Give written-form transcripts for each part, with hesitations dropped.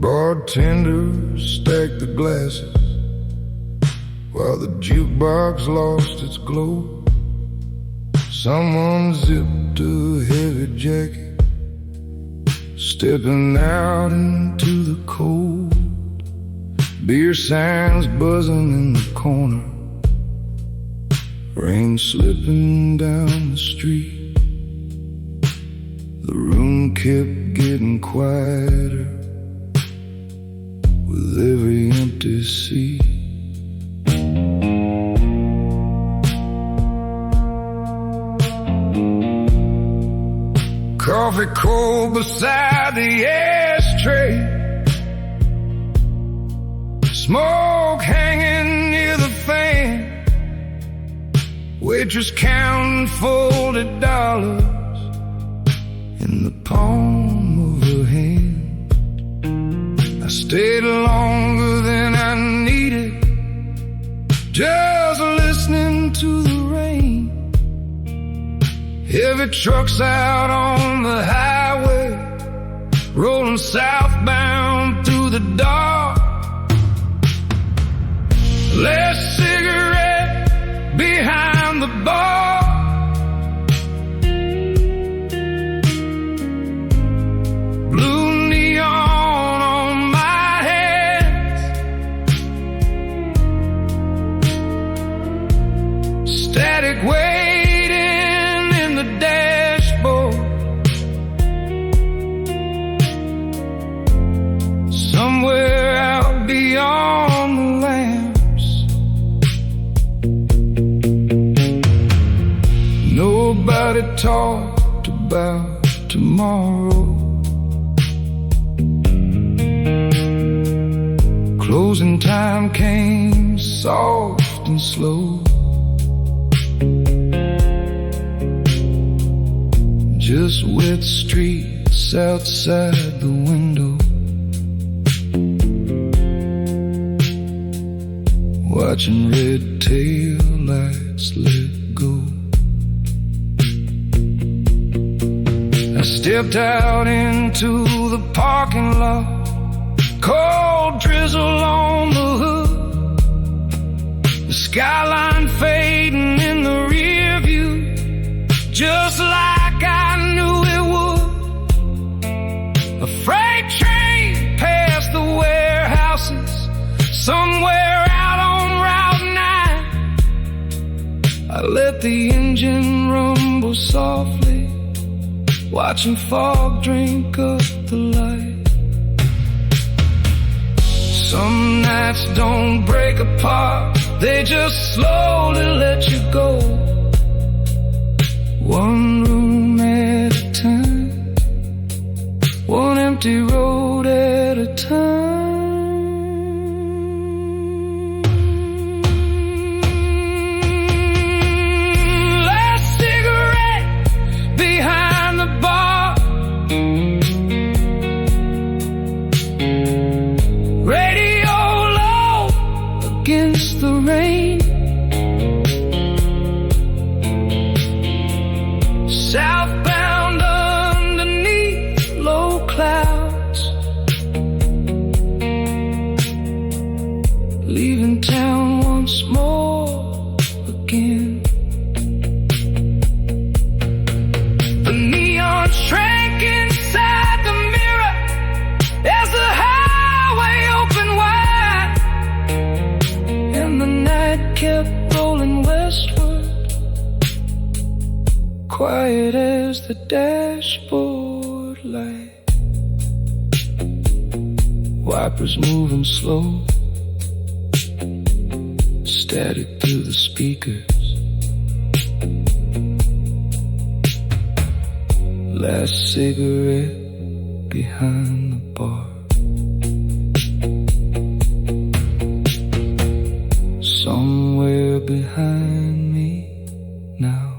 Bartender stacked the glasses while the jukebox lost its glow. Someone zipped a heavy jacket, stepping out into the cold. Beer signs buzzing in the corner, rain slipping down the street. The room kept getting quieter with every empty seat. Coffee cold beside the ashtray, smoke hanging near the fan, waitress counting folded dollars in the palm of her hand. I stayed longer than I needed, just listening to the rain. Heavy trucks out on the highway, rolling southbound through the dark. Last cigarette behind the bar. Blue neon on my hands, static waiting in the dashboard. Somewhere out beyond the lamps, nobody talked about tomorrow. Closing time came soft and slow, just wet streets outside the window, watching red tail lights let go. I stepped out into the parking lot, cold drizzle on the hood, the skyline fading in the rear view, just like I knew it would. A freight train past the warehouses, somewhere out on Route 9. I let the engine rumble softly, watching fog drink up the light. Some nights don't break apart, they just slowly let you go. One room at a time, one empty road at a time. Last cigarette behind the bar, radio low against the rain, southbound underneath low clouds, leaving town once more again. The neon shrank inside the mirror as the highway opened wide, and the night kept rolling westward, quiet as the dashboard light. Wipers moving slow, static through the speakers. Last cigarette behind the bar, somewhere behind me now.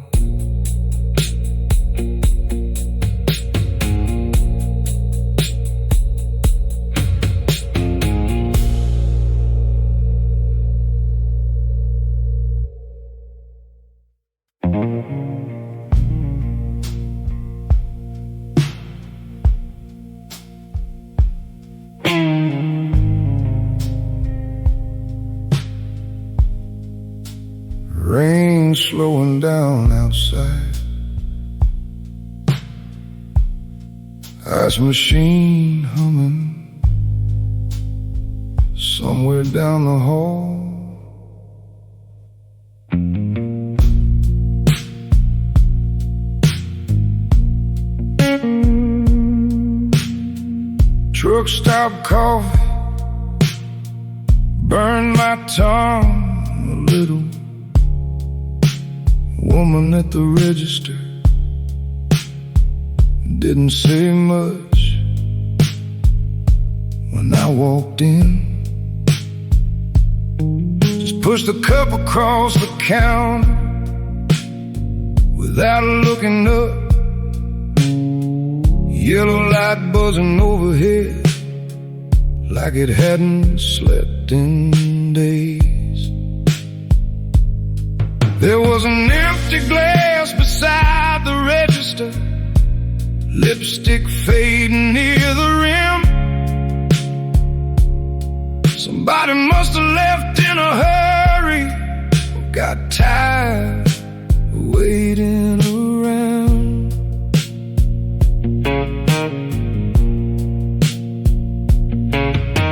slowing down outside. Ice machine humming somewhere down the hall. Truck stop coffee burned my tongue a little. Woman at the register didn't say much when I walked in. Just pushed a cup across the counter without looking up. Yellow light buzzing overhead like it hadn't slept in days. There was an empty glass beside the register, lipstick fading near the rim. Somebody must have left in a hurry or got tired of waiting around.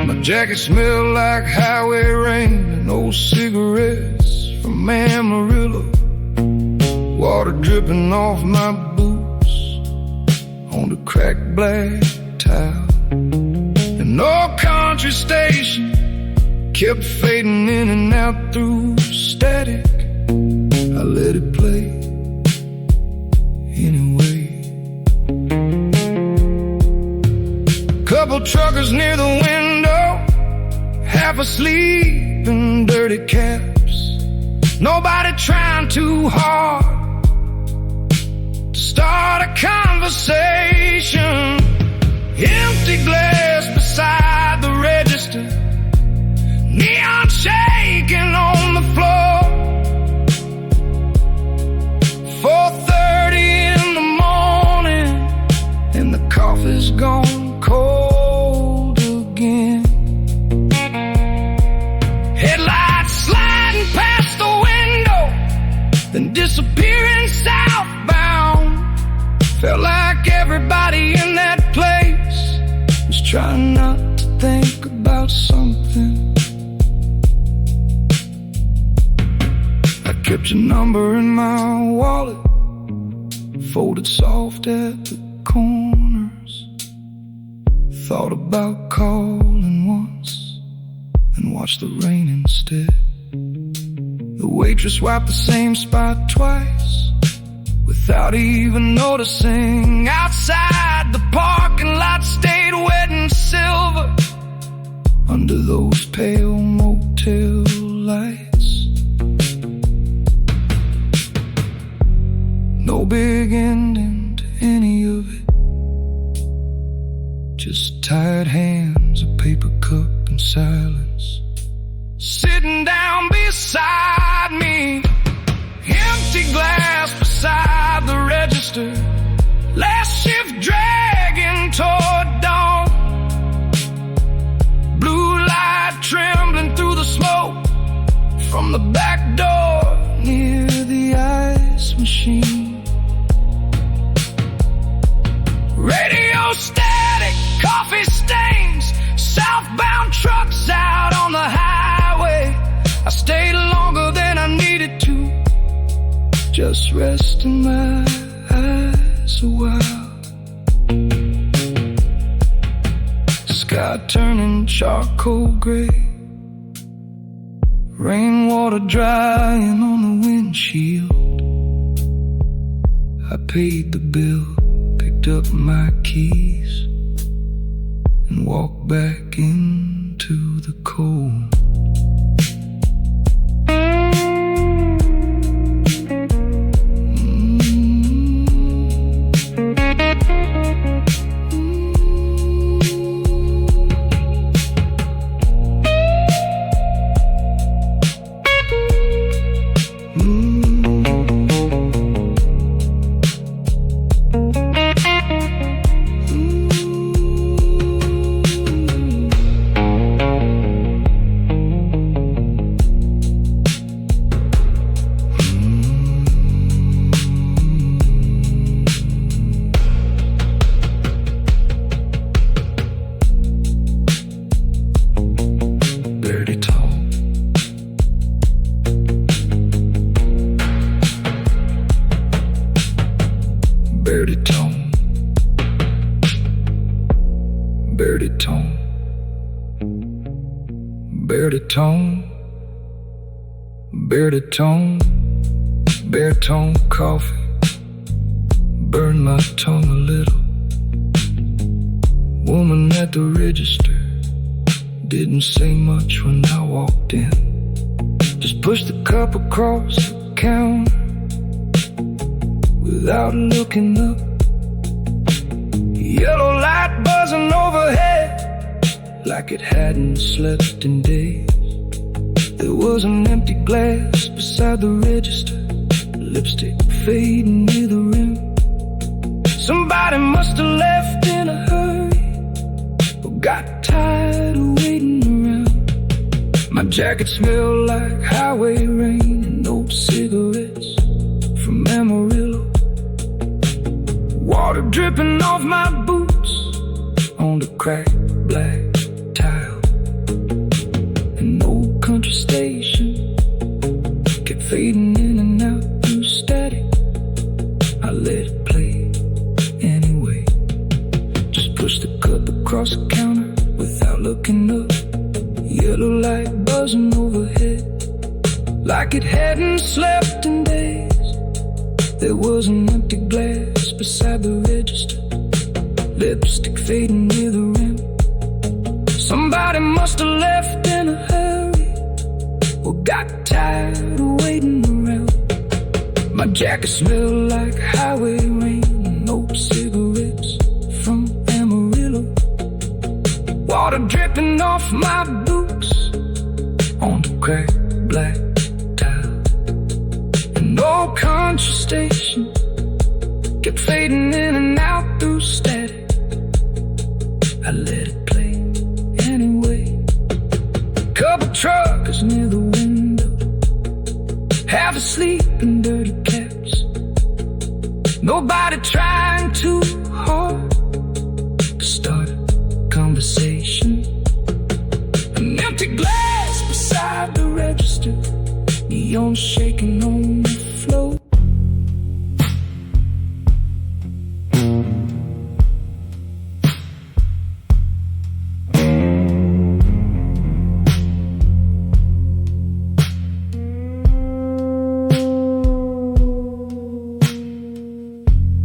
My jacket smelled like highway rain and old cigarettes from Amarillo. Water dripping off my boots on the cracked black tile. And no country station kept fading in and out through static. I let it play anyway. Couple truckers near the window, half asleep in dirty caps. Nobody trying too hard to start a conversation. Empty glass beside the register, neon shaking on the floor. 4:30 in the morning and the coffee's gone cold again. Headlights sliding past the window, then disappearing southbound. Felt like everybody in that place was trying not to think about something. I kept your number in my wallet, folded soft at the corners. Thought about calling once and watched the rain instead. The waitress wiped the same spot twice without even noticing. Outside the parking lot stayed wet and silver under those pale motel lights. No big ending to any of it, just tired hands, a paper cup, and silence. Sitting down beside me, empty glass beside the register. Last shift dragging toward dawn. Blue light trembling through the smoke from the back door near the ice machine. Radio static, coffee stains, southbound trucks out on the highway. I stayed longer than I needed to, just resting my eyes a while. Sky turning charcoal gray, rainwater drying on the windshield. I paid the bill, picked up my keys, and walked back into the cold. baritone, baritone, baritone, baritone coffee. Burn my tongue a little. Woman at the register didn't say much when I walked in. Just pushed the cup across the counter without looking up. Yellow light buzzing overhead like it hadn't slept in days. There was an empty glass beside the register, lipstick fading near the rim. Somebody must have left in a hurry or got tired of waiting around. My jacket smelled like highway rain and old cigarettes from Amarillo. Water dripping off my boots on the cracked black tile. An old country station kept fading in and out through static. I let it play anyway. Just pushed the cup across the counter without looking up. Yellow light buzzing overhead like it hadn't slept in days. There was an empty glass beside the register, lipstick fading near the rim. Somebody must have left in a hurry or got tired of waiting around. My jacket smelled like highway rain and old cigarettes from Amarillo. Water dripping off my boots on the cracked black tile. An old country station kept fading in and out through static. I let it play anyway. Couple truckers near the window, half asleep in dirty caps. Nobody trying too hard to start a conversation. An empty glass beside the register, neon shaking on the floor.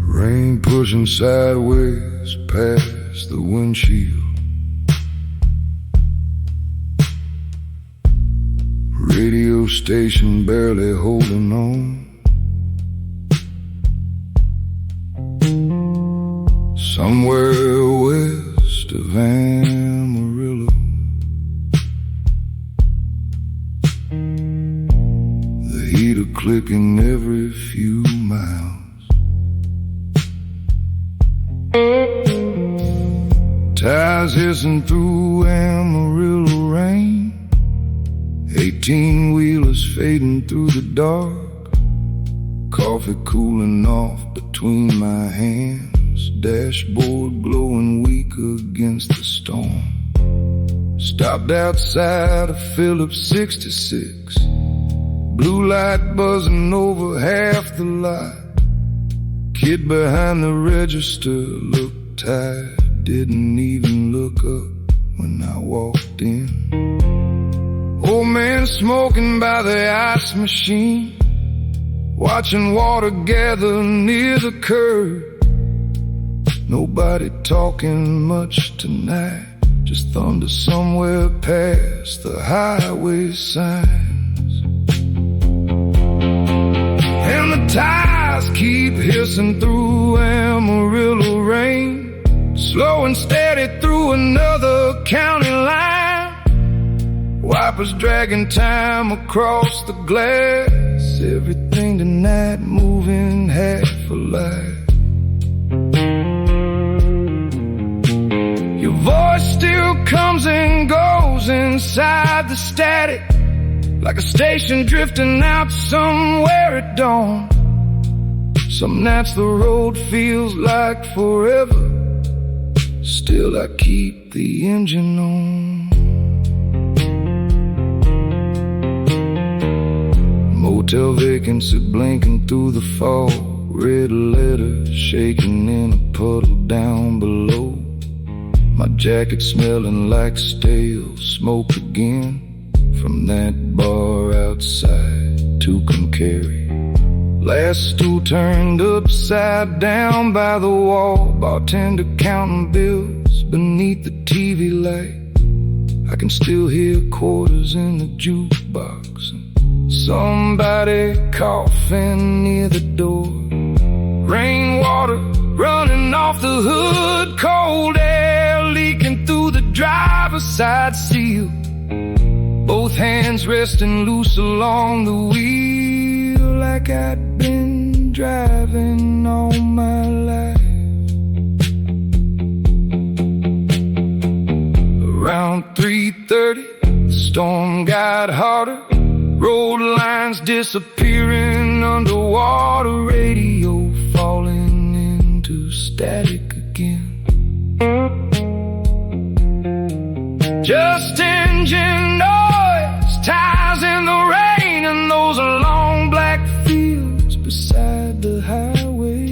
Rain pushing sideways past the windshield. Radio station barely holding on. Somewhere west of Amarillo, the heater clicking every few miles. Tires hissing through Amarillo rain, 18-wheelers fading through the dark. Coffee cooling off between my hands, dashboard glowing weak against the storm. Stopped outside of Phillips 66, blue light buzzing over half the lot. Kid behind the register looked tired, didn't even look up when I walked in. Old man smoking by the ice machine, watching water gather near the curb. Nobody talking much tonight, just thunder somewhere past the highway signs. And the tires keep hissing through Amarillo rain, slow and steady through another county line. Wipers dragging time across the glass, everything tonight moving half a light. Your voice still comes and goes inside the static, like a station drifting out somewhere at dawn. Some nights the road feels like forever, still I keep the engine on. Motel vacancy blinking through the fog, red letters shaking in a puddle down below. My jacket smelling like stale smoke again, from that bar outside Tucumcari. Last stool turned upside down by the wall, bartender counting bills beneath the TV light. I can still hear quarters in the jukebox, and somebody coughing near the door. Rainwater running off the hood, cold air leaking through the driver's side seal. Both hands resting loose along the wheel, like I'd been driving all my life. Around 3:30, the storm got harder. Road lines disappearing underwater, radio falling into static again. Just engine noise, tires in the rain, and those long black fields beside the highway.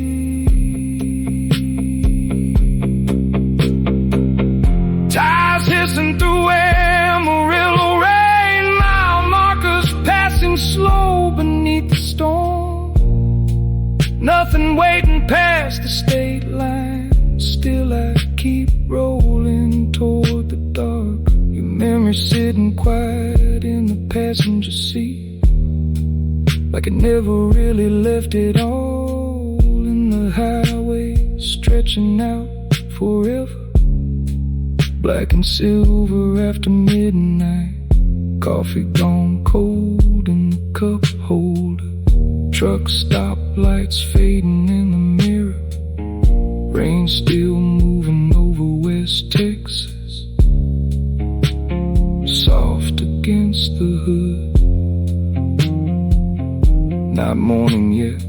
Tires hissing through Amarillo rain, mile markers passing slow beneath the storm. Nothing waiting past the state line, still I keep rolling toward the dark. Your memory sitting quiet in the passenger seat, like it never really left it all. In the highway stretching out forever, black and silver after midnight. Coffee gone cold in the cup holder. Truck stoplights fading in the mirror. Rain still moving over West Texas, soft against the hood. Not morning yet,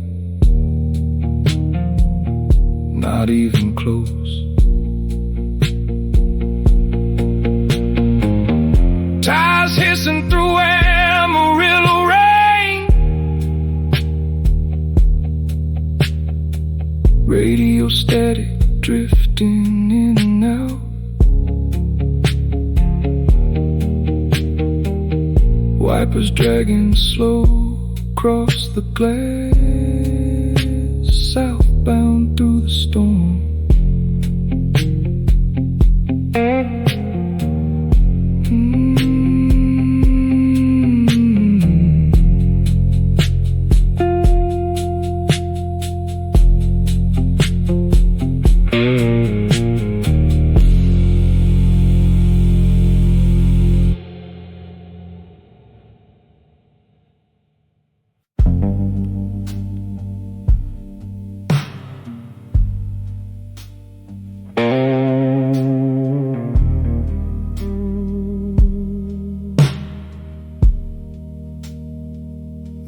not even close. Tires hissing through Amarillo rain, radio static drifting in and out. Wipers dragging slow across the glass, southbound through the storm.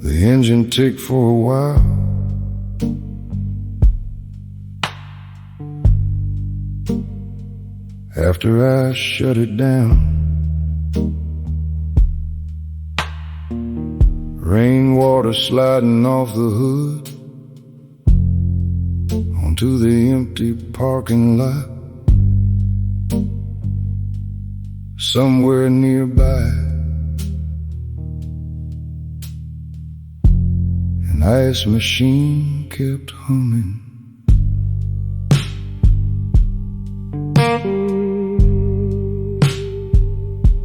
The engine ticked for a while, after I shut it down. Rainwater sliding off the hood onto the empty parking lot. Somewhere nearby, an ice machine kept humming.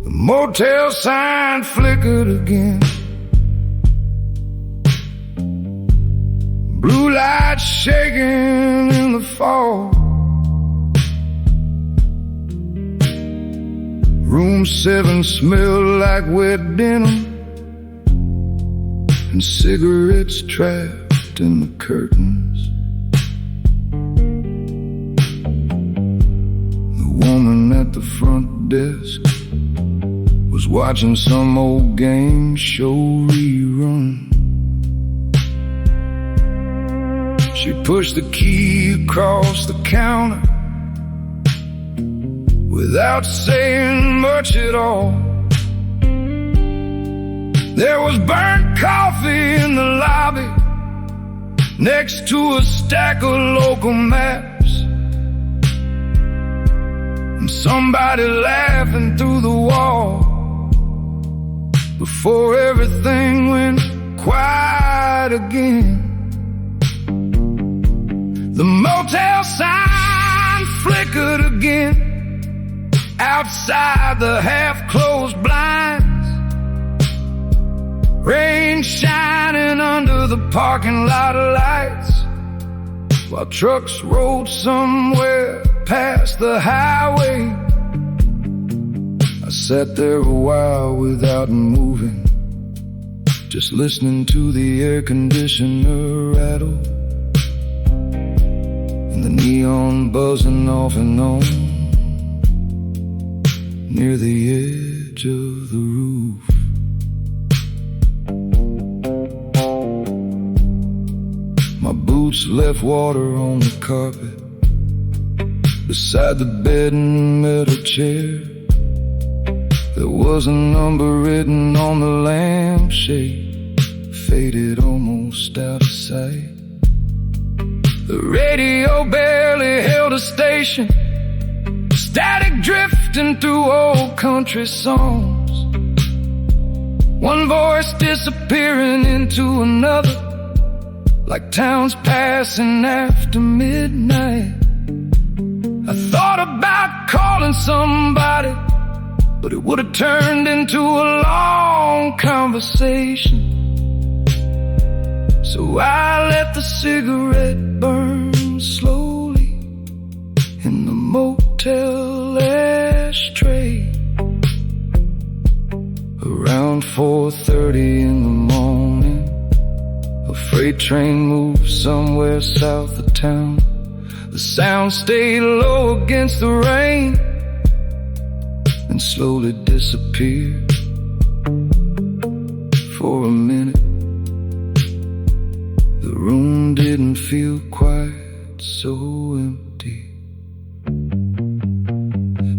The motel sign flickered again. Blue lights shaking in the fall. Room 7 smelled like wet denim and cigarettes trapped in the curtains. The woman at the front desk was watching some old game show rerun. She pushed the key across the counter without saying much at all. There was burnt coffee in the lobby next to a stack of local maps. and somebody laughing through the wall before everything went quiet again. The motel sign flickered again outside the half-closed blinds. Rain shining under the parking lot of lights, while trucks rolled somewhere past the highway. I sat there a while without moving, just listening to the air conditioner rattle and the neon buzzing off and on near the edge of the roof. My boots left water on the carpet beside the bed and metal chair. There was a number written on the lampshade, faded almost out of sight. The radio barely held a station, static drifting through old country songs, one voice disappearing into another, like towns passing after midnight. I thought about calling somebody, but it would have turned into a long conversation. So I let the cigarette burn slowly in the motel ashtray. Around 4:30 in the morning, a freight train moved somewhere south of town. The sound stayed low against the rain and slowly disappeared. For a minute, the room didn't feel quite so empty.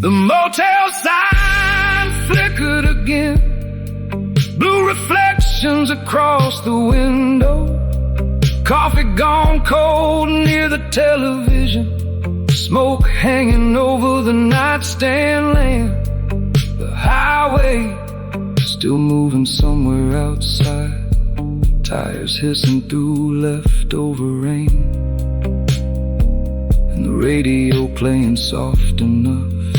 The motel sign flickered again, blue reflections across the window. Coffee gone cold near the television, smoke hanging over the nightstand lamp. The highway still moving somewhere outside, tires hissing through leftover rain, and the radio playing soft enough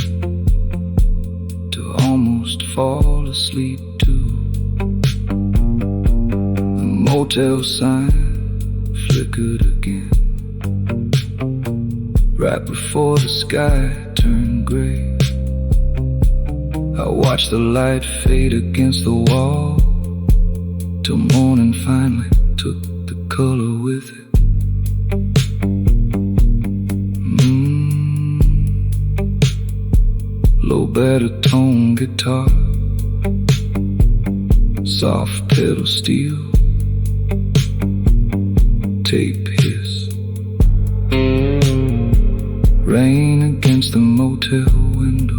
to almost fall asleep to. The motel sign flickered again, right before the sky turned gray. I watched the light fade against the wall till morning finally took the color with it. Low baritone guitar, soft pedal steel, tape hiss, rain against the motel window.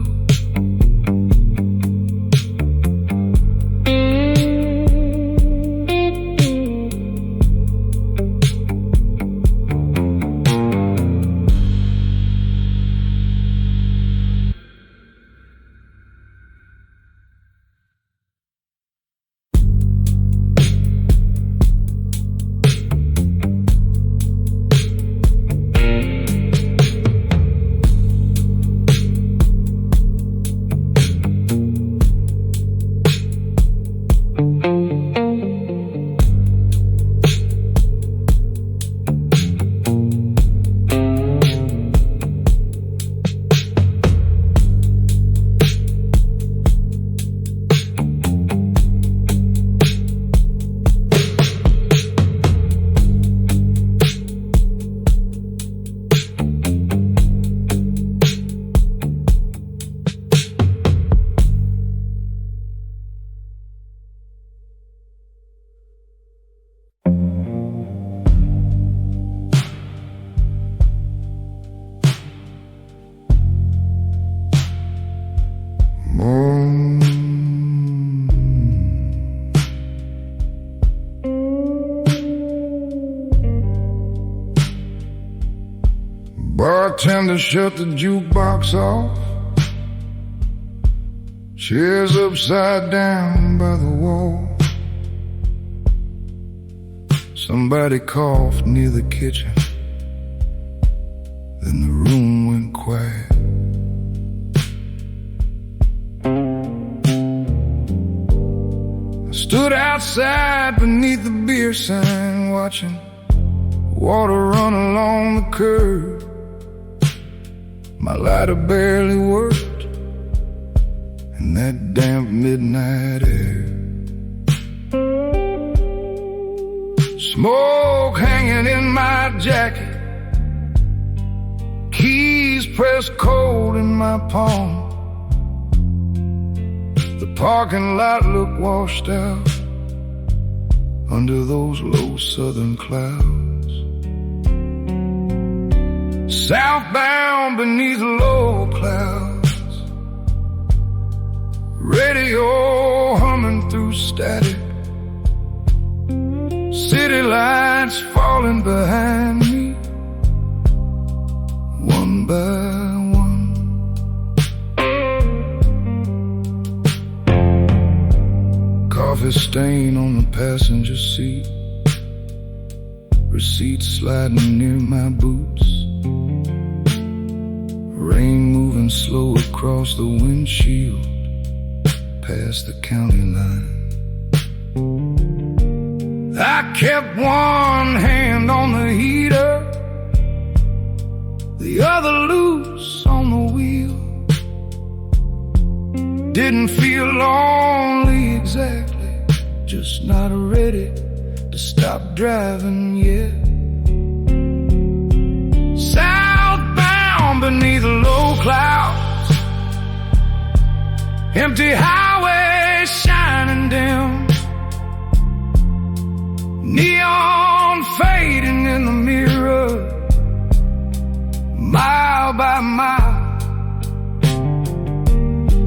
Bartender shut the jukebox off, Chairs upside down by the wall. Somebody coughed near the kitchen. Then the room went quiet. I stood outside beneath the beer sign, watching water run along the curb. My lighter barely worked in that damp midnight air. Smoke hanging in my jacket, keys pressed cold in my palm. The parking lot looked washed out under those low southern clouds. Southbound beneath low clouds, radio humming through static, city lights falling behind me, one by one. Coffee stain on the passenger seat, receipts sliding near my boots, rain moving slow across the windshield, past the county line. I kept one hand on the heater, the other loose on the wheel. Didn't feel lonely exactly, just not ready to stop driving yet. Southbound beneath low clouds, empty highway shining dim, neon fading in the mirror, mile by mile.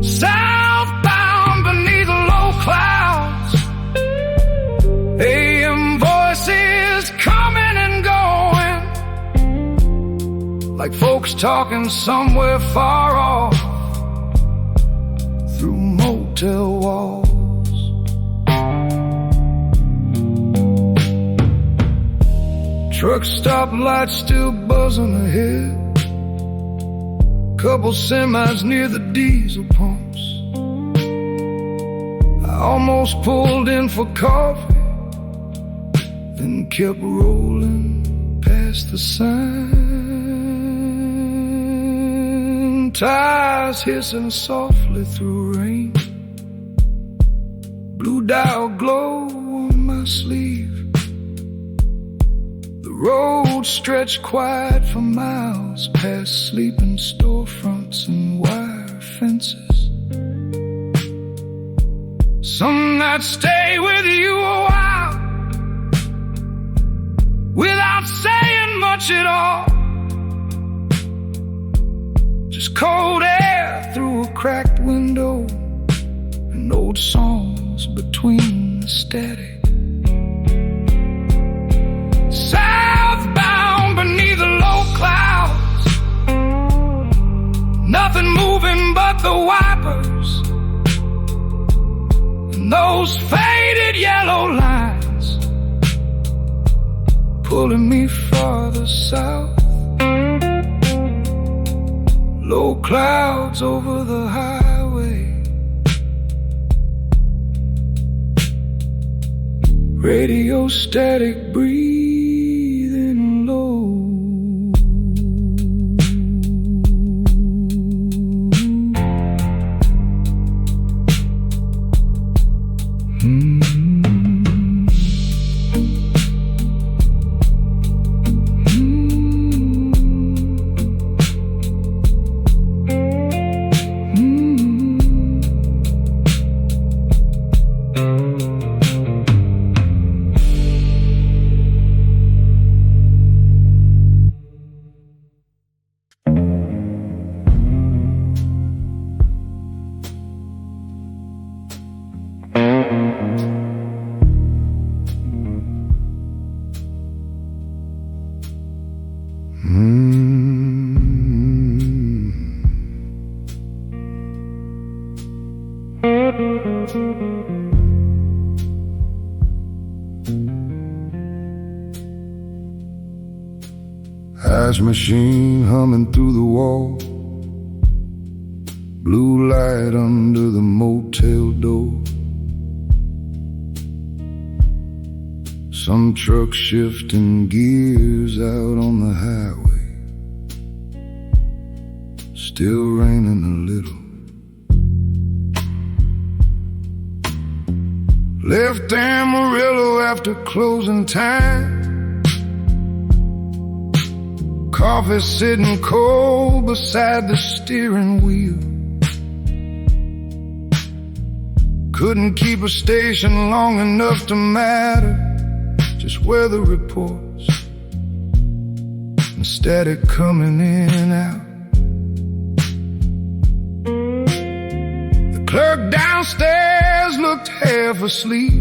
Southbound beneath low clouds, AM voices coming and going, like folks talking somewhere far off through motel walls. Truck stop lights still buzzing ahead, couple semis near the diesel pumps. I almost pulled in for coffee, then kept rolling past the sign. Tires hissing softly through rain, blue dial glow on my sleeve. The road stretched quiet for miles, past sleeping storefronts and wire fences. Some nights stay with you a while, without saying much at all, just cold air through a cracked window and old songs between the static. Southbound beneath the low clouds, nothing moving but the wipers and those faded yellow lines pulling me farther south. Low clouds over the highway, radio static breathing low. Ice machine humming through the wall, blue light under the motel door. Some truck shifting gears out on the highway. Still raining a little. Left Amarillo after closing time. Coffee sitting cold beside the steering wheel. Couldn't keep a station long enough to matter. Just weather reports and static coming in and out. The clerk downstairs looked half asleep.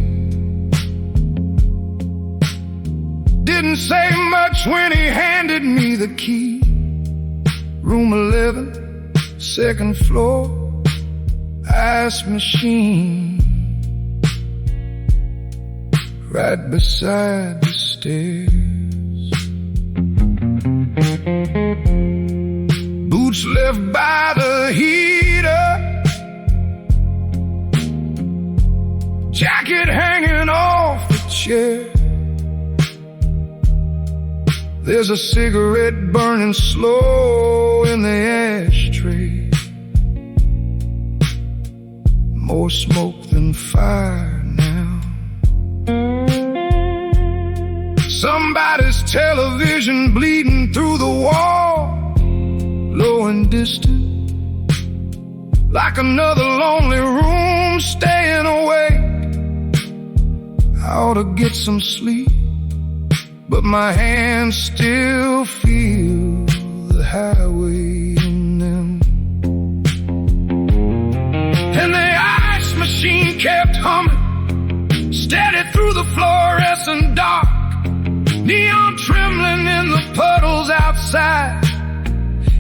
Didn't say much when he handed me the key. Room 11, second floor, ice machine, right beside the stairs. Boots left by the heater, jacket hanging off the chair. There's a cigarette burning slow in the ashtray. More smoke than fire now. Somebody's television bleeding through the wall, low and distant, like another lonely room staying awake. I ought to get some sleep, but my hands still feel the highway in them. And the ice machine kept humming, steady through the fluorescent dark. Neon trembling in the puddles outside,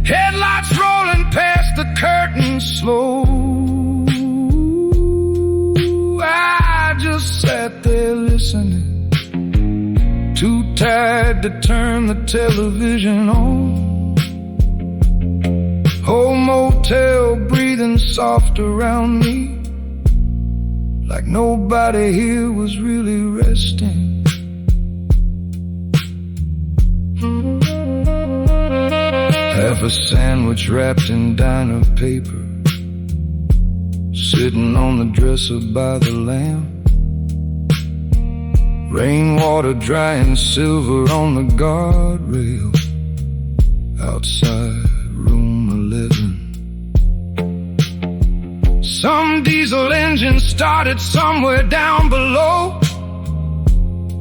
headlights rolling past the curtain slow. I just sat there listening, too tired to turn the television on. Whole motel breathing soft around me, like nobody here was really resting. Half a sandwich wrapped in diner paper, sitting on the dresser by the lamp. Rainwater drying silver on the guardrail outside room 11. Some diesel engine started somewhere down below,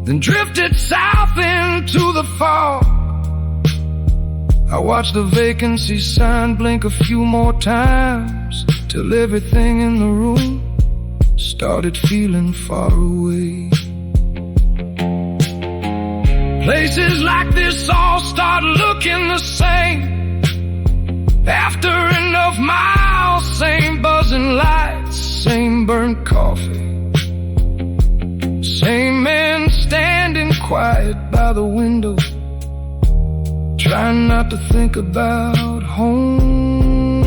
then drifted south into the fog. I watched the vacancy sign blink a few more times, till everything in the room started feeling far away. Places like this all start looking the same. After enough miles, same buzzing lights, same burnt coffee, same men standing quiet by the window, trying not to think about home.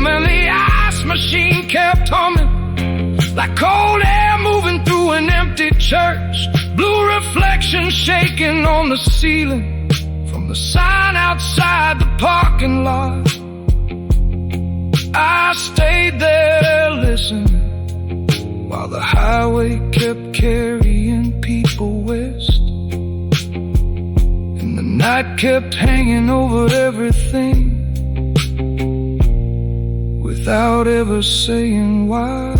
And the ice machine kept humming, like cold air moving through an empty church. Blue reflection shaking on the ceiling from the sign outside the parking lot. I stayed there listening while the highway kept carrying people west. And the night kept hanging over everything without ever saying why.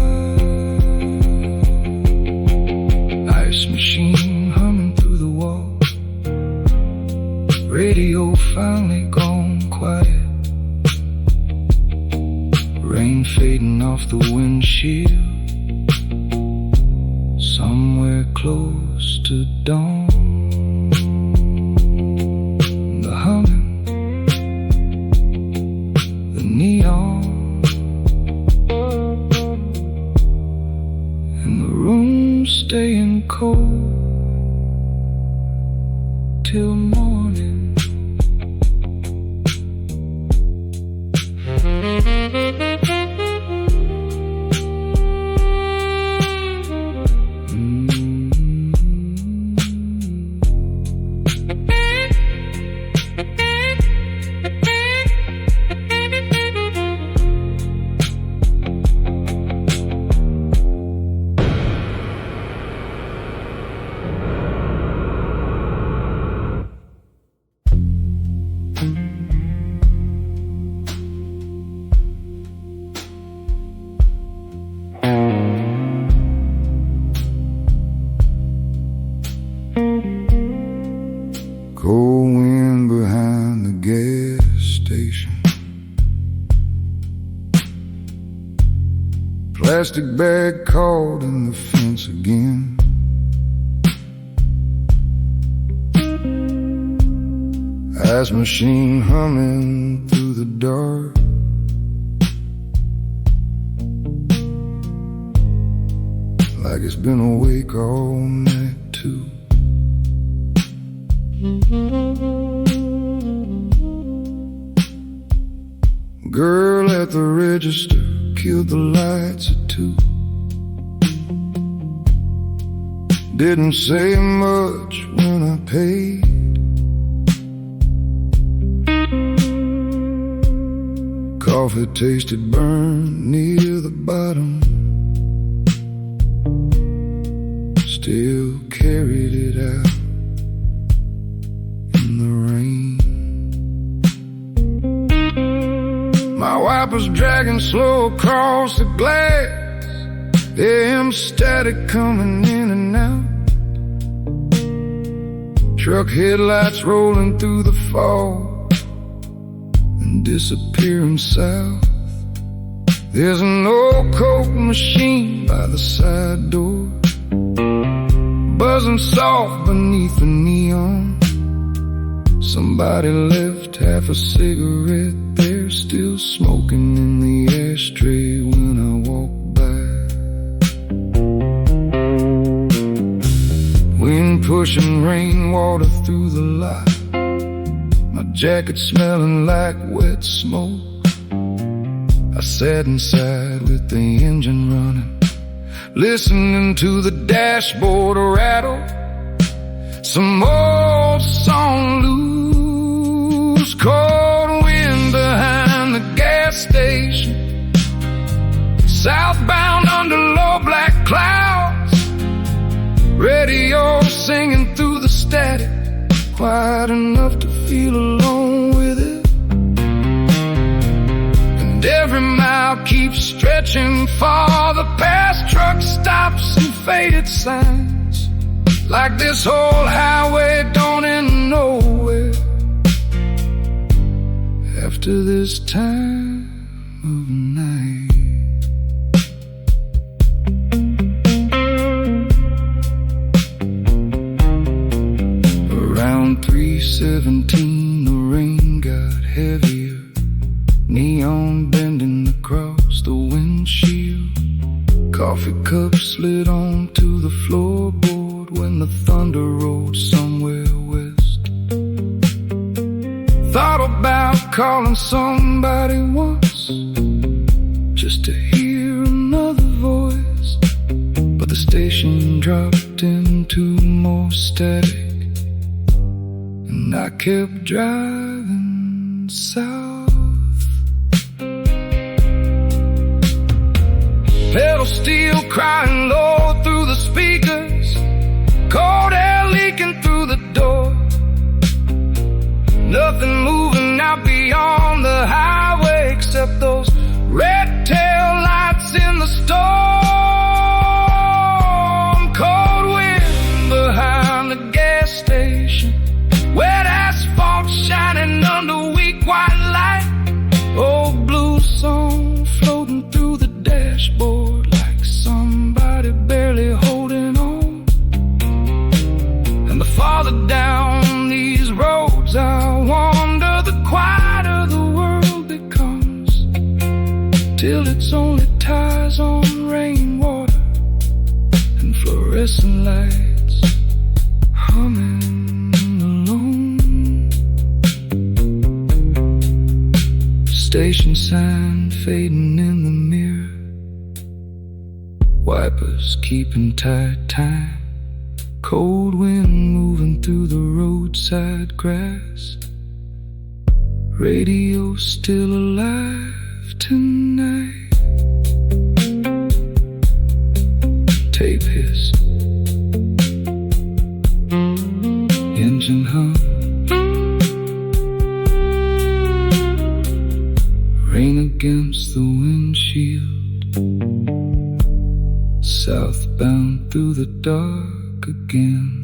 Ice machine humming through the wall, radio finally gone quiet, rain fading off the windshield, somewhere close to dawn. The humming, the neon, cold till morning. Going behind the gas station, plastic bag caught in the fence again. Ice machine humming through the dark. Like it's been awake all night too. Girl at the register killed the lights at 2. Didn't say much when I paid. Coffee tasted burned near the bottom. Still carried it out in the rain. My wipers dragging slow across the glass. AM static coming in and out. Truck headlights rolling through the fog and disappearing south. There's an old Coke machine by the side door, buzzing soft beneath the neon. Somebody left half a cigarette there, still smoking in the ashtray when I walk by. Wind pushing rainwater through the lot, my jacket smelling like wet smoke. I sat inside with the engine running, listening to the dashboard rattle. Some old song loose, cold wind behind the gas station. Southbound under low black clouds, radio singing through the static, quiet enough to feel alone with it. And every mile keeps stretching far, the past truck stops and faded signs, like this whole highway don't end nowhere after this time of night. Around 3:17 the rain got heavier, neon bending across the windshield. Coffee cup slid onto the floorboard when the thunder rolled somewhere west. Thought about calling somebody once, just to hear another voice, but the station dropped into more static, and I kept driving south. Pedal steel crying low through the speakers, cold air leaking through the door. Nothing moving out beyond the highway except those red tail lights in the storm. Cold wind behind the gas station, wet asphalt shining under weak white light. Old blue song floating through the dashboard like somebody barely holding on. And the farther down these roads I wander, the quieter the world becomes, till it's only ties on rainwater and fluorescent fluorescent lights humming alone. Station sign fading in the mirror, wipers keeping tight time, cold wind moving through the roadside grass. Radio still alive tonight. Tape hiss, engine hum, rain against the windshield, southbound through the dark again.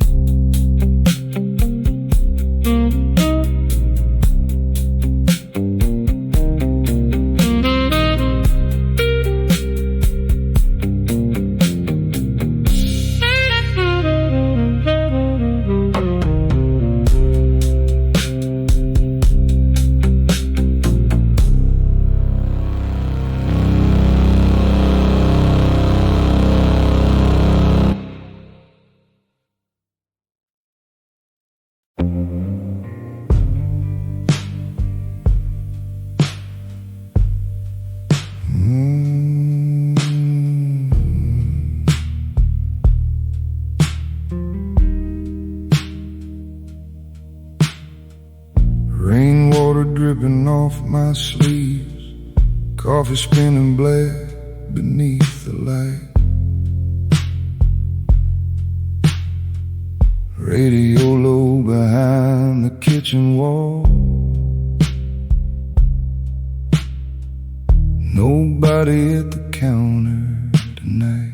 Rainwater dripping off my sleeves, coffee spinning black beneath the light. Radio low behind the kitchen wall. Nobody at the counter tonight.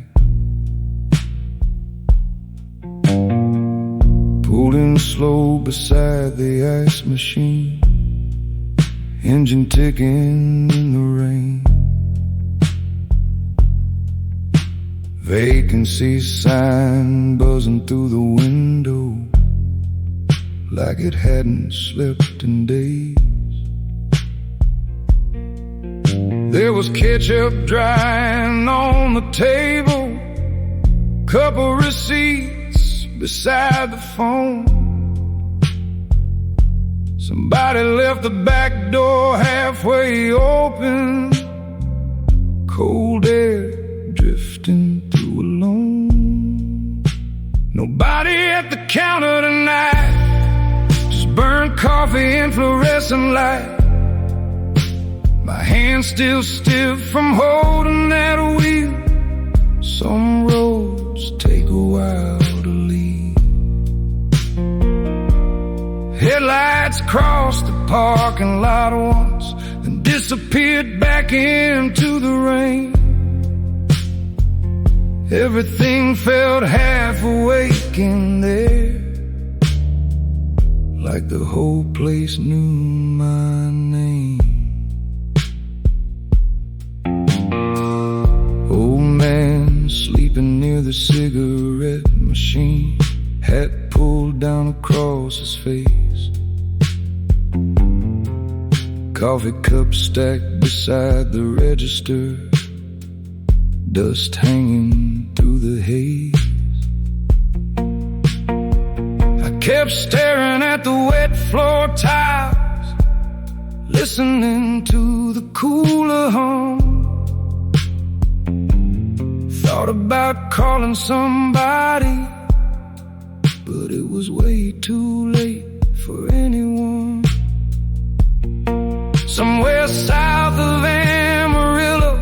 Pulling slow beside the ice machine, engine ticking in the rain. Vacancy sign buzzing through the window like it hadn't slept in days. There was ketchup drying on the table, couple receipts beside the phone. Somebody left the back door halfway open, cold air drifting through alone. Nobody at the counter tonight, just burnt coffee and fluorescent light. My hand's still stiff from holding that wheel. Some roads take a while to leave. Headlights crossed the parking lot once, then disappeared back into the rain. Everything felt half awake in there, like the whole place knew my name. Old man sleeping near the cigarette machine, hat pulled down across his face. Coffee cup stacked beside the register, dust hanging through the haze. I kept staring at the wet floor tiles, listening to the cooler hum. Thought about calling somebody, but it was way too late for anyone. Somewhere south of Amarillo,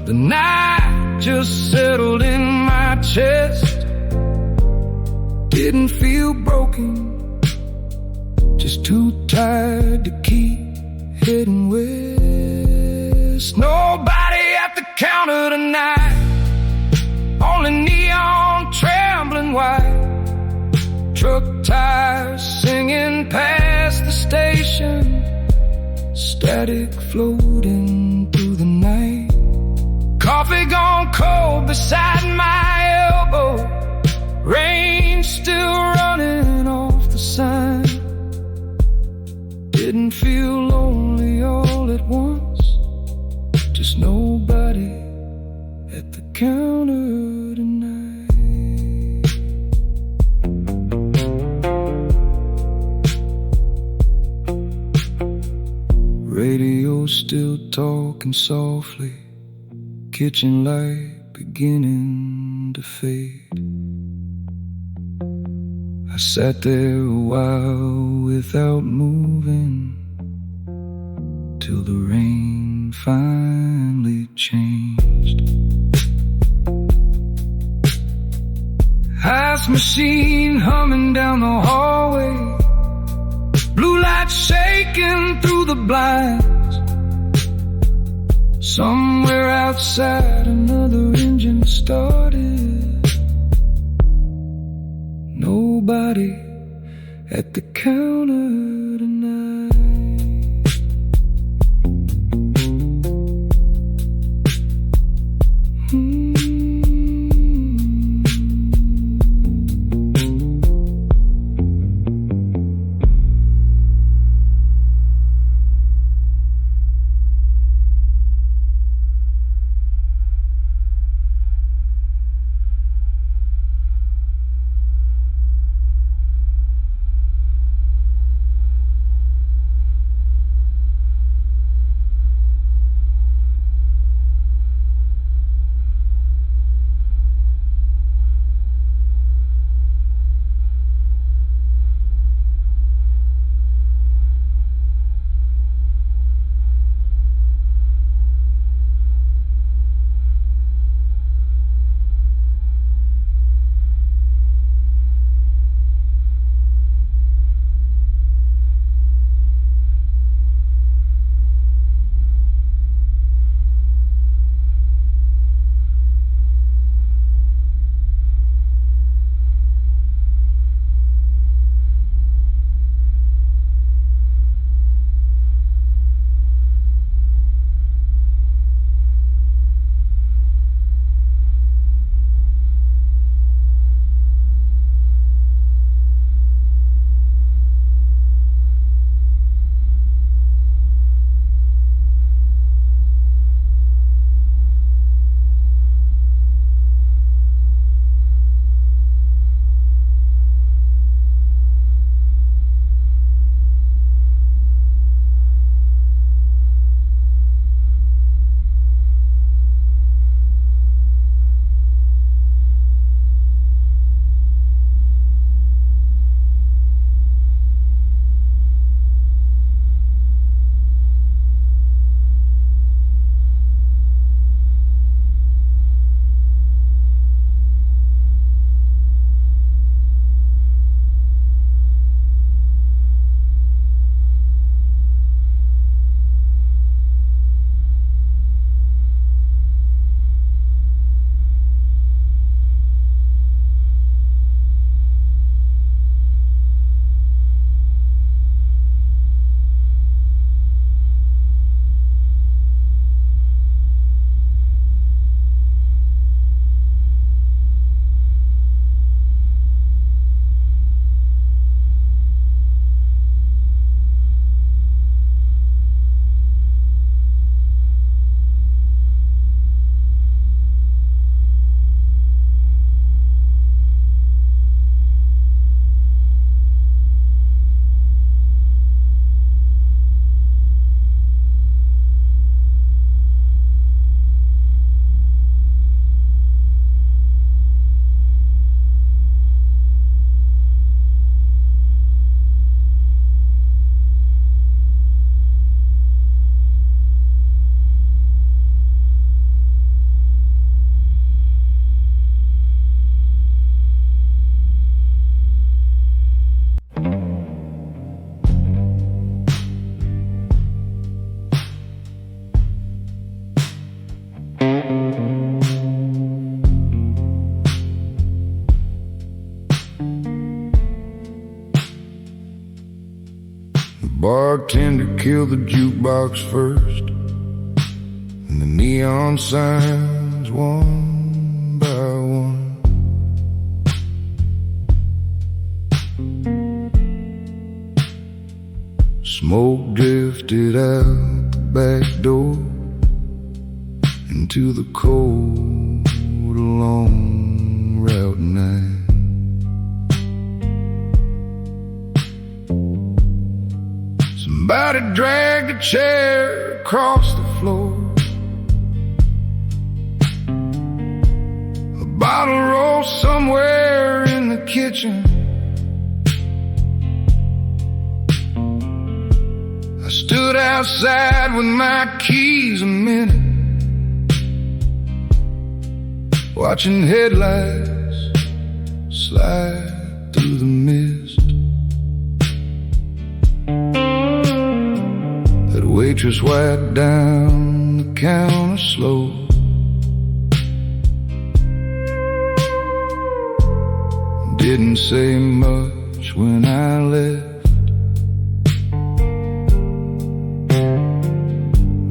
the night just settled in my chest. Didn't feel broken, just too tired to keep heading west. Nobody at the counter tonight, only neon trembling white. Truck tires singing past the station, static floating through the night. Coffee gone cold beside my elbow, rain still running off the sign. Didn't feel lonely all at once, just nobody at the counter tonight. still talking softly, kitchen light beginning to fade. I sat there a while without moving, till the rain finally changed. Ice machine humming down the hallway, blue light shaking through the blinds. Somewhere outside another engine started. Nobody at the counter tonight. Bartender killed the jukebox first, and the neon signs one by one. Smoke drifted out the back door into the cold, long route night. Somebody Somebody dragged a chair across the floor. A bottle rolled somewhere in the kitchen. I stood outside with my keys a minute, watching headlights slide through the mist. That waitress wiped down the counter slow. Didn't say much when I left.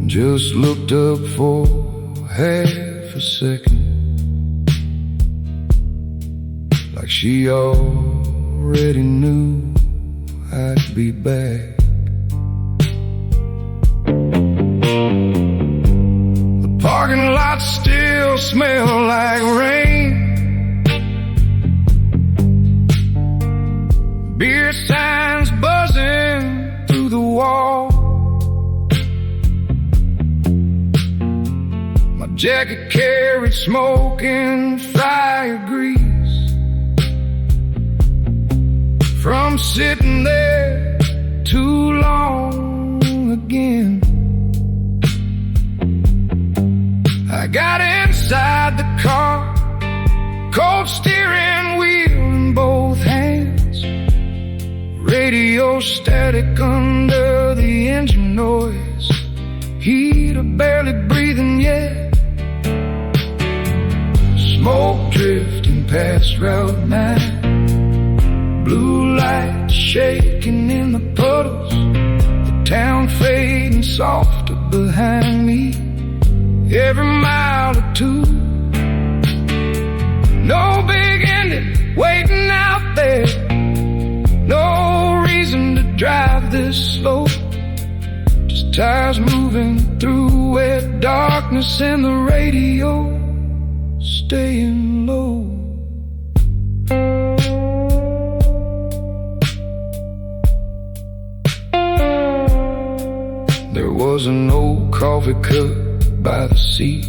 Just looked up for half a second, like she already knew I'd be back. The parking lot still smelled like rain. Beer signs buzzing through the wall. My jacket carried smoke and fire grease from sitting there too long again. I got inside the car, cold steering wheel in both hands, radio static under the engine noise, heater barely breathing yet. Smoke drifting past Route 9, blue light shaking in the puddles, the town fading softer behind me. Every mile or two, no big ending waiting out there. No reason to drive this slow, just tires moving through wet darkness and the radio staying low. There was an old coffee cup by the seat,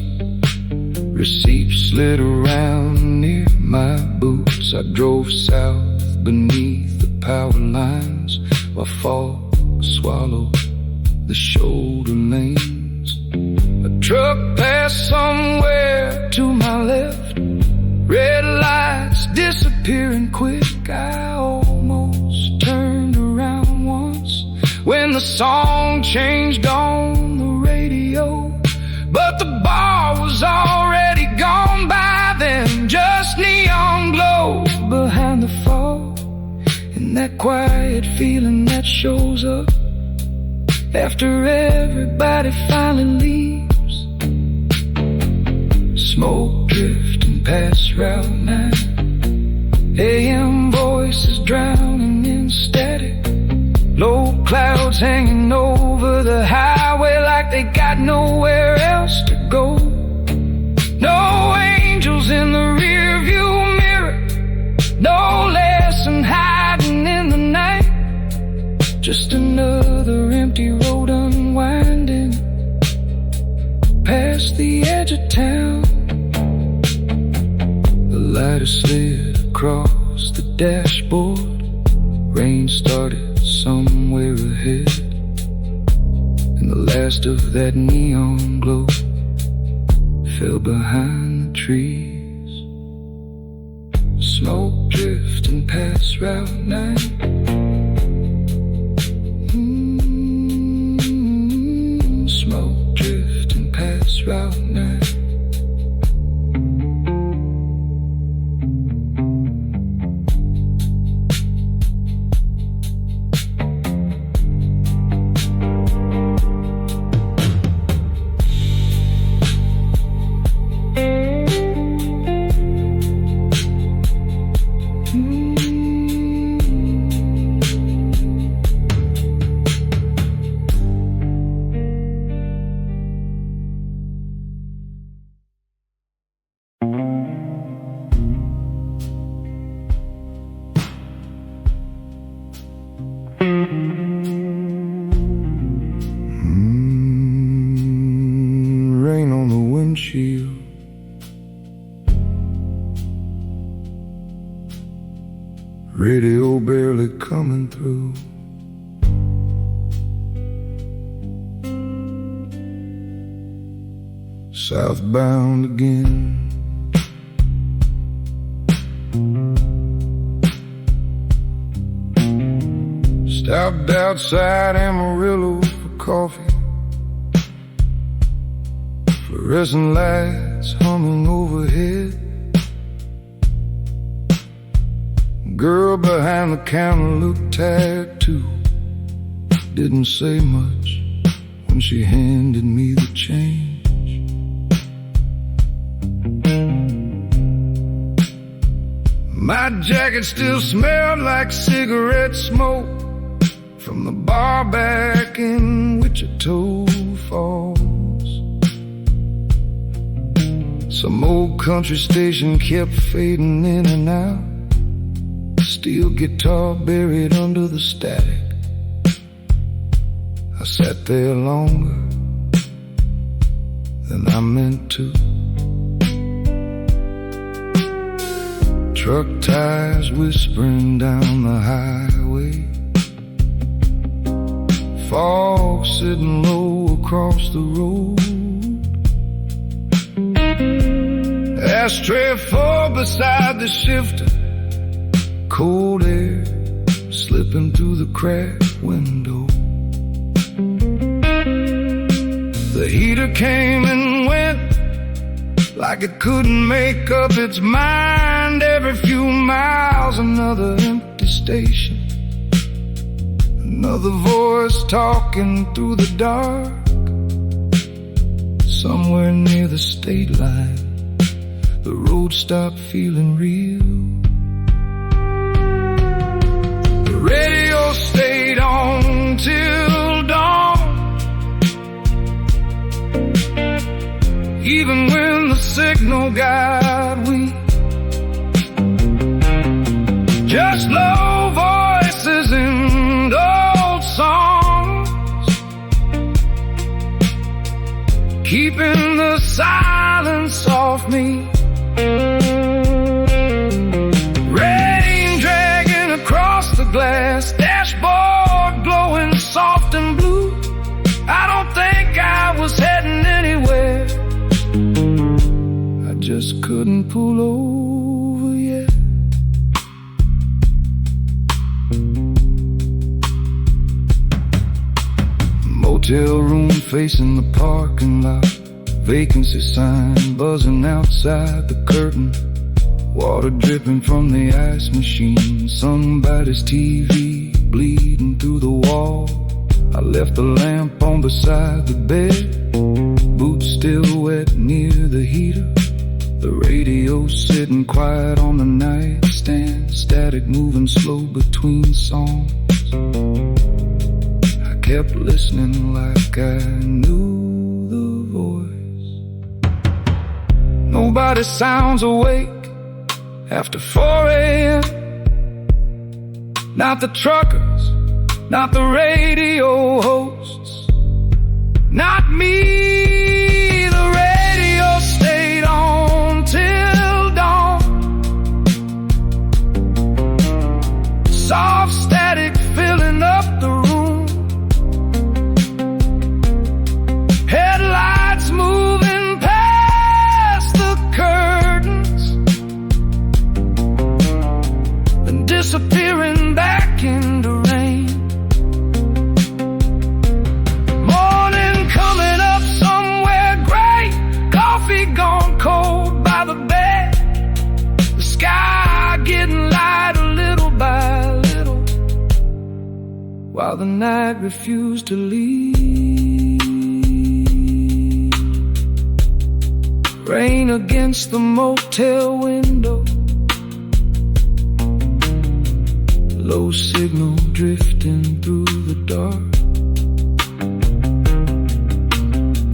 receipts slid around near my boots. I drove south beneath the power lines while fog swallowed the shoulder lanes. A truck passed somewhere to my left, red lights disappearing quick. I almost turned around once when the song changed on the radio, but the bar was already gone by then. Just neon glows behind the fog, and that quiet feeling that shows up after everybody finally leaves. Smoke drifting past Route 9, AM voices drowning in static, low clouds hanging over the highway like they got nowhere else to go. No angels in the rearview mirror, no lesson hiding in the night, just another empty road unwinding past the edge of town. The lighter slid across the dashboard, rain started somewhere ahead, and the last of that neon glow fell behind the trees. Smoke drifting past Route 9, smoke drifting past Route 9. radio barely coming through. Southbound again. Stopped outside Amarillo for coffee. Fluorescent lights humming overhead. Girl behind the counter looked tired too. Didn't say much when she handed me the change. My jacket still smelled like cigarette smoke from the bar back in Wichita Falls. Some old country station kept fading in and out. Steel guitar buried under the static. I sat there longer than I meant to. Truck tires whispering down the highway. Fog sitting low across the road. Ashtray full beside the shifter. Cold air slipping through the cracked window. The heater came and went like it couldn't make up its mind. Every few miles another empty station. Another voice talking through the dark. Somewhere near the state line, the road stopped feeling real. The radio stayed on till dawn. Even when the signal got weak. Just low voices and old songs, keeping the silence off me. Rain dragging across the glass, dashboard glowing soft and blue. I don't think I was heading anywhere, I just couldn't pull over yet. Motel room facing the parking lot. Vacancy sign buzzing outside the curtain. Water dripping from the ice machine. Somebody's TV bleeding through the wall. I left the lamp on beside the bed. Boots still wet near the heater. The radio sitting quiet on the nightstand. Static moving slow between songs. I kept listening like I knew the voice. Nobody sounds awake after 4 a.m. Not the truckers, not the radio hosts, not me. The radio stayed on till dawn. Soft static filling up the room. Headlights moving past the curtains, then disappearing back into rain. Morning coming up somewhere gray. Coffee gone cold by the bed. The sky getting lighter little by little, while the night refused to leave. Rain against the motel window. Low signal drifting through the dark.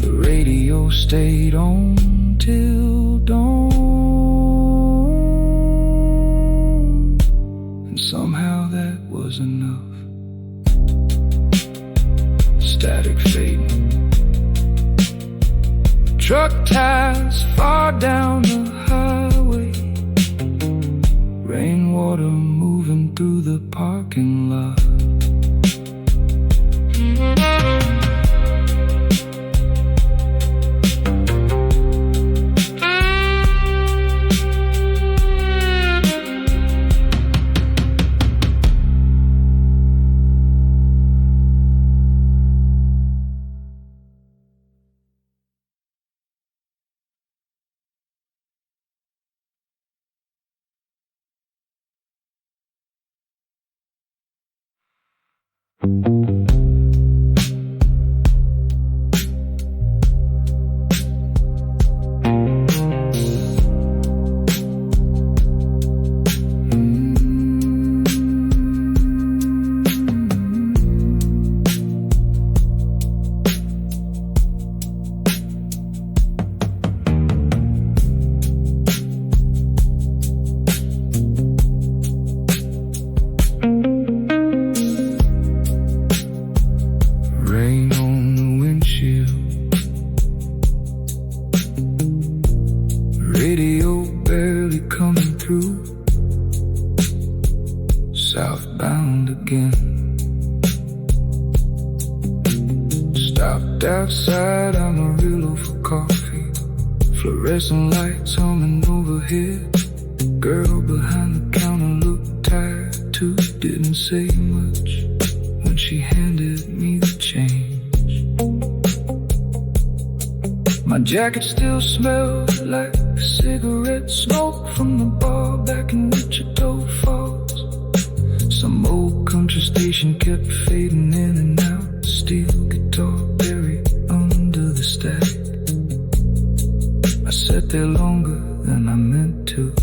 The radio stayed on till dawn. And somehow that was enough. Static fading. Truck tires far down the highway. Rainwater moving rolling through the parking lot. Radio barely coming through, southbound again. Stopped outside Amarillo for coffee, fluorescent lights humming overhead. Girl behind the counter looked tired too, didn't say much when she handed me the change. My jacket still smelled like cigarette smoke from the bar back in Wichita Falls. Some old country station kept fading in and out, steel guitar buried under the stack. I sat there longer than I meant to.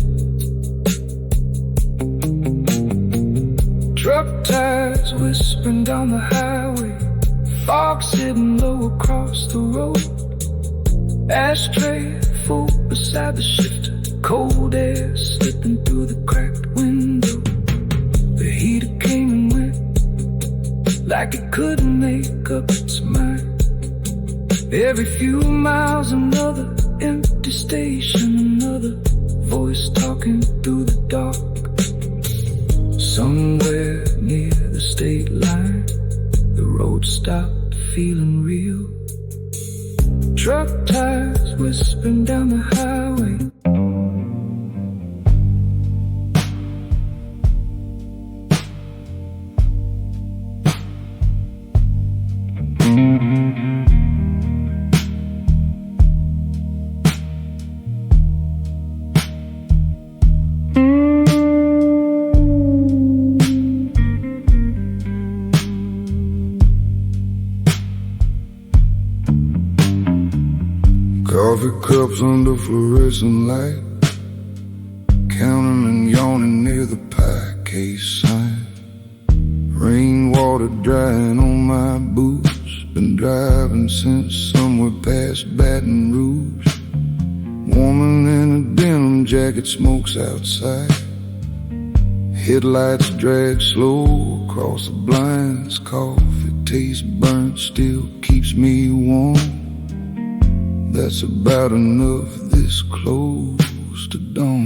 Truck tires whispering down the highway, fog sitting low across the road. Ashtray full beside the shifter, cold air slipping through the cracked window. The heater came and went like it couldn't make up its mind. Every few miles another empty station, another voice talking through the dark. Somewhere near the state line, the road stopped feeling real. Truck tires whispering down the highway. Coffee cups under fluorescent light, counting and yawning near the pie case sign. Rainwater drying on my boots, been driving since somewhere past Baton Rouge. Woman in a denim jacket smokes outside, headlights drag slow across the blinds. Coffee tastes burnt, still keeps me warm. That's about enough this close to dawn.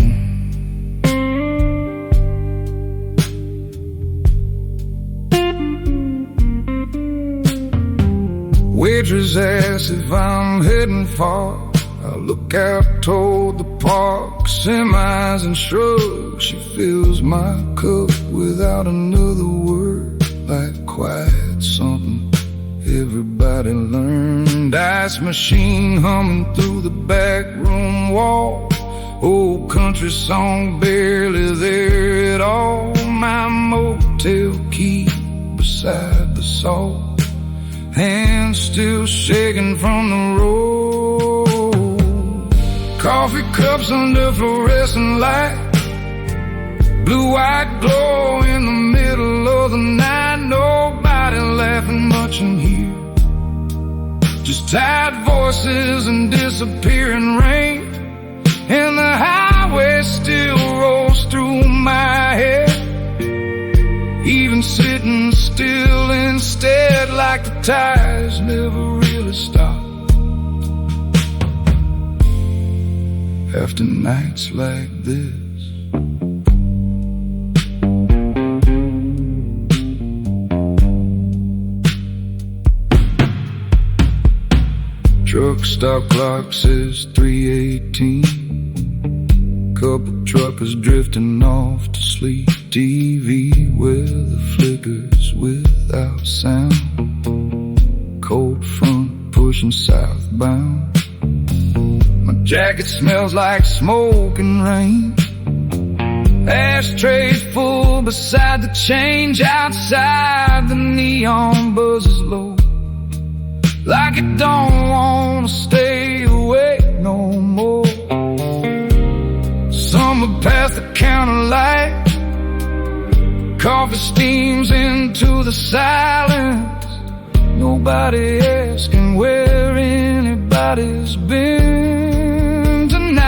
Waitress asks if I'm heading far. I look out toward the park, semis and shrugs. She fills my cup without another word, like quiet something everybody learned. Ice machine humming through the back room wall, old country song barely there at all. My motel key beside the salt, hands still shaking from the road. Coffee cups under fluorescent light, blue-white glow in the middle of the night. Nobody laughing much in here, just tired voices and disappearing rain. And the highway still rolls through my head, even sitting still instead, like the tires never really stop. After nights like this, Truck stop clock says 3:18. Couple truckers drifting off to sleep. TV where the flickers without sound. Cold front pushing southbound. My jacket smells like smoke and rain. Ashtray full beside the change. Outside the neon buzzes low, like it don't wanna stay awake no more. Summer past the counter light. Coffee steams into the silence. Nobody asking where anybody's been tonight.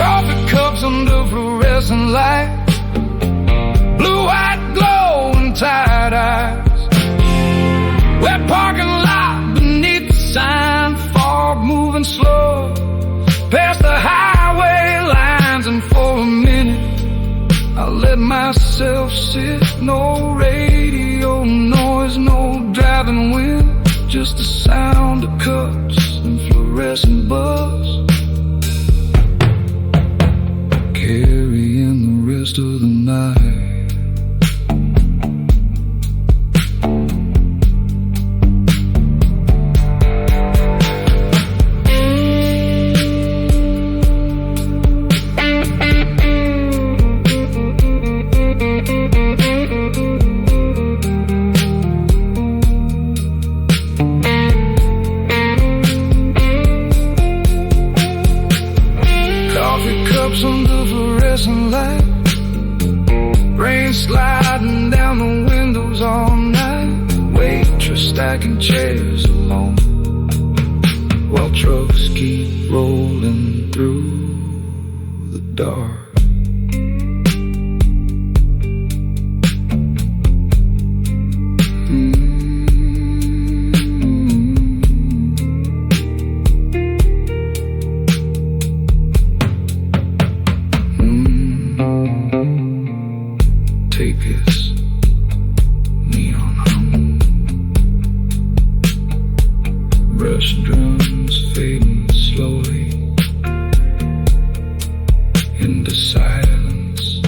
Coffee cups under fluorescent light. Blue-white glow and tired eyes. Wet parking lot beneath the sign. Fog moving slow past the highway lines. And for a minute I let myself sit. No radio noise, no driving wind, just the sound of cups and fluorescent buzz, carrying the rest of the night. Under fluorescent light, rain sliding down the windows all night. Waitress stacking chairs alone, while trucks keep rolling through the dark. Take this neon hum. Brush drums fading slowly into silence.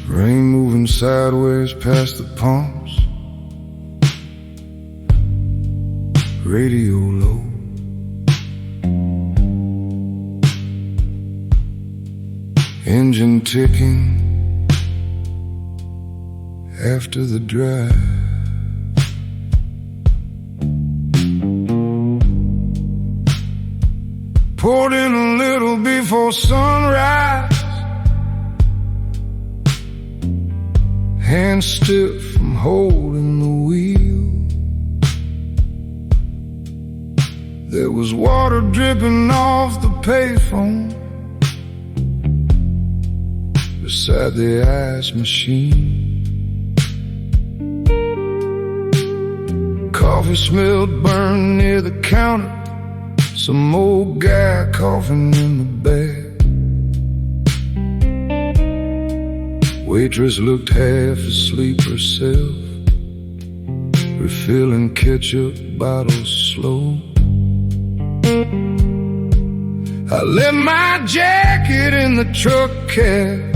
Rain moving sideways past the palms. Radio low. Engine ticking after the drive. Poured in a little before sunrise. Hands stiff from holding the wheel. There was water dripping off the payphone beside the ice machine. Coffee smelled burned near the counter. Some old guy coughing in the back. Waitress looked half asleep herself, refilling ketchup bottles slow. I left my jacket in the truck cab,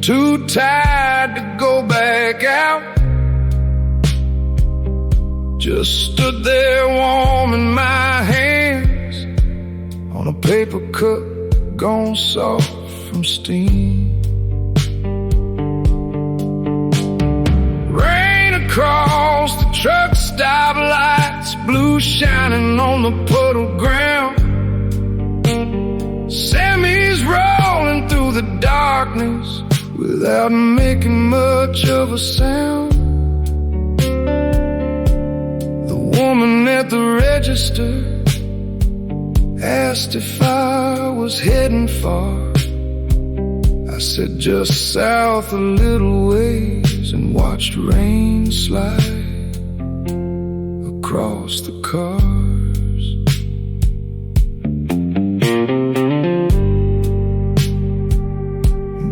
too tired to go back out. Just stood there warming my hands on a paper cup gone soft from steam. Across the truck stop lights, blue shining on the puddle ground. Sammy's rolling through the darkness without making much of a sound. The woman at the register Asked if I was heading far. I said just south a little ways, and watched rain slide across the cars.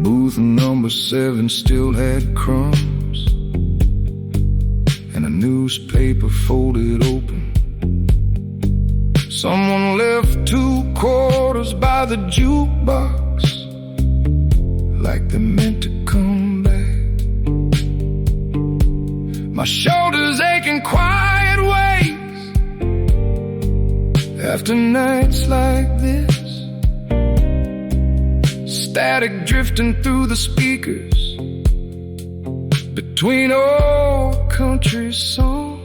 Booth number 7 still had crumbs, and a newspaper folded open. Someone left 2 quarters by the jukebox, like they meant to come back. My shoulders aching quiet ways after nights like this. Static drifting through the speakers between old country songs.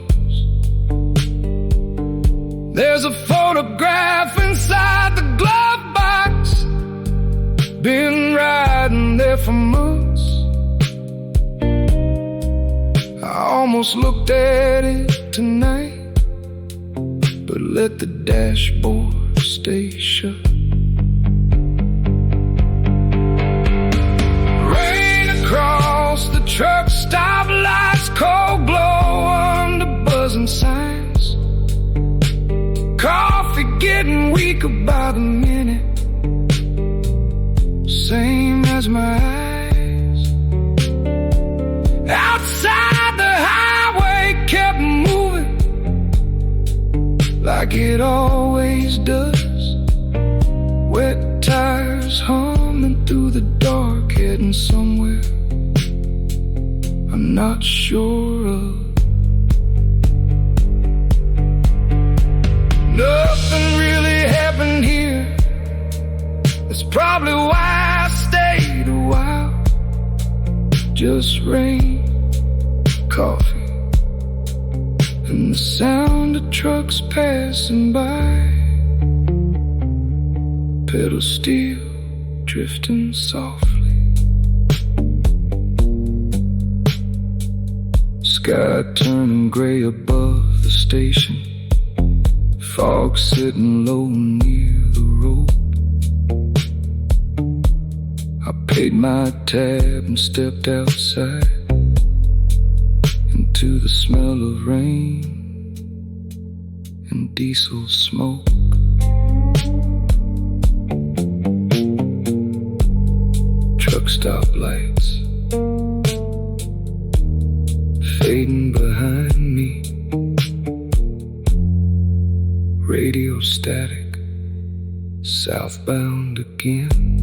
There's a photograph inside the glove box, been riding there for months. I almost looked at it tonight, but let the dashboard stay shut. Rain across the truck stop lights, cold glow under buzzing signs. Coffee getting weaker by the minute, same as my eyes. Outside the highway kept moving like it always does. Wet tires humming through the dark, heading somewhere I'm not sure of. Nothing really happened here. That's probably why I stayed a while. Just rain, coffee, and the sound of trucks passing by. Pedal steel drifting softly. Sky turning gray above the station. Fog sitting low near the road. I paid my tab and stepped outside into the smell of rain and diesel smoke. Truck stop lights fading behind me. Radio static, southbound again.